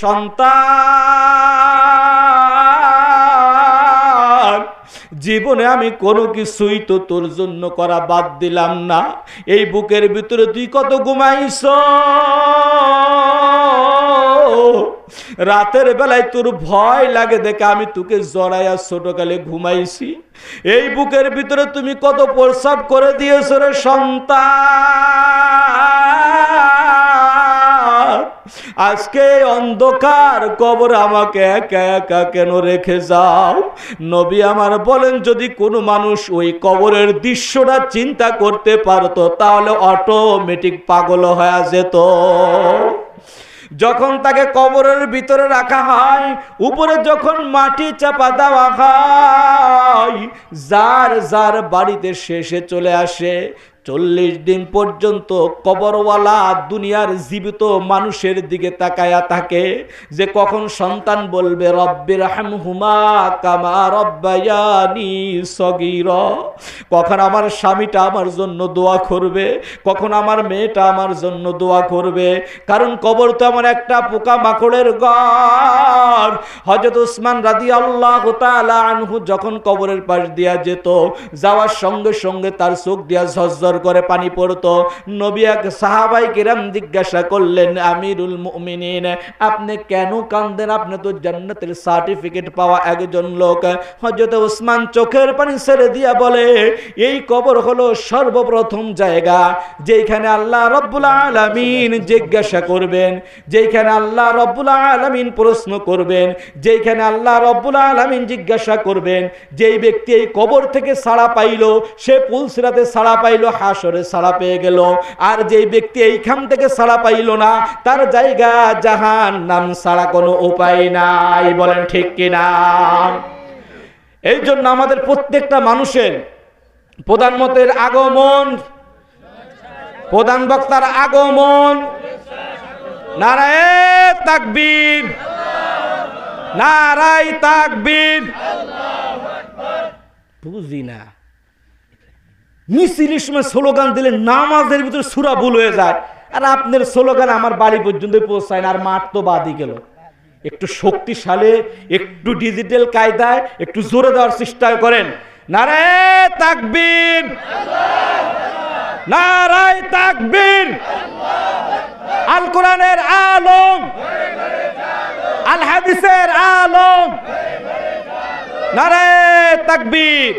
সন্তান, জীবনে আমি কোনো কিছুই তো তোর জন্য করা বাদ দিলাম না। এই বুকের ভিতরে তুই কত ঘুমাইছ, রাতের বেলায় তোর ভয় লাগে দেখে আমি তোকে জড়াইয়া ছোটকালে ঘুমাইছি। এই বুকের ভিতরে তুমি কত প্রস্রাব করে দিয়েছ রে সন্তান। আজকে অন্ধকার কবর আমাকে একা একা কেন রেখে যাও? নবী আমার বলেন, যদি কোনো মানুষ ওই কবরের দৃশ্যটা চিন্তা করতে পারতো তাহলে অটোমেটিক পাগল হয়ে যেত। যখন তাকে কবরের ভিতরে রাখা হয়, উপরে যখন মাটি চাপা দেওয়া হয়, যার যার বাড়িতে শেষে চলে আসে, 40 দিন পর্যন্ত কবরওয়ালা দুনিয়ার জীবিত মানুষের দিকে তাকায়া থাকে যে কখন সন্তান বলবে রব্বির হামহুমা কামা রব্বায়ানি সগীরা, কখন আমার স্বামীটা আমার জন্য দোয়া করবে, কখন আমার মেয়েটা আমার জন্য দোয়া করবে। কারণ কবর তো আমার একটা পোকা মাকড়ের ঘর। হযরত উসমান রাদিয়াল্লাহু তাআলা আনহু যখন কবরের পাশ দিয়া যেত, যাওয়ার সঙ্গে সঙ্গে তার চোখ দিয়া ঝরঝর করে পানি পড়তো। নবী এক সাহাবায়ে কিরাম জিজ্ঞাসা করলেন, আমিরুল মুমিনিন আপনি কেন কাঁদেন? আপনি তো জান্নাতের সার্টিফিকেট পাওয়া একজন লোক। হযরত উসমান চোখের পানি ছেড়ে দিয়া বলে, এই কবর হলো সর্বপ্রথম জায়গা যেখানে আল্লাহ রাব্বুল আলামিন জিজ্ঞাসা করবেন, যেখানে আল্লাহ রাব্বুল আলামিন প্রশ্ন করবেন, যেখানে আল্লাহ রাব্বুল আলামিন জিজ্ঞাসা করবেন। যেই ব্যক্তি এই কবর থেকে ছাড়া পাইল সে পুলসিরাতে ছাড়া পাইল, হাসরে ছাড়া পেয়ে গেল। আর যেই ব্যক্তি এইখান থেকে ছাড়া পাইল না তার জায়গা জাহান্নাম ছাড়া কোনো উপায় নাই। বলেন ঠিক কিনা? এই জন্য আমাদের প্রত্যেকটা মানুষের প্রধানমন্ত্রীর আগমন, প্রধান বক্তার আগমন, নারায়ে তাকবীর, নারায়ে তাকবীর, বুঝি না মিছিলের সময় স্লোগান দিলে নামাজের ভিতরে সূরা ভুল হয়ে যায়। আর আপনার স্লোগান আমার বাড়ি পর্যন্ত পৌঁছায় না, আর মাঠ তো বাদই গেল। একটু শক্তিশালী, একটু ডিজিটাল কায়দায় একটু জোরে দেওয়ার চেষ্টা করেন। নারায়ে তাকবীর, নারায়ে তাকবীর। আল কোরআনের আলম, আল হাদিসের আলম, নারায়ে তাকবীর।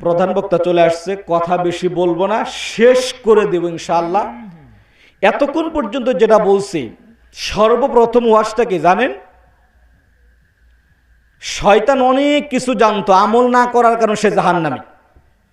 প্রধান বক্তা চলে আসছে, কথা বেশি বলবো না, শেষ করে দেব ইনশাআল্লাহ। এতক্ষণ পর্যন্ত যেটা বলছি, সর্বপ্রথম ওয়াজটা কি জানেন? শয়তান অনেক কিছু জানতো, আমল না করার কারণে সে জাহান্নামী।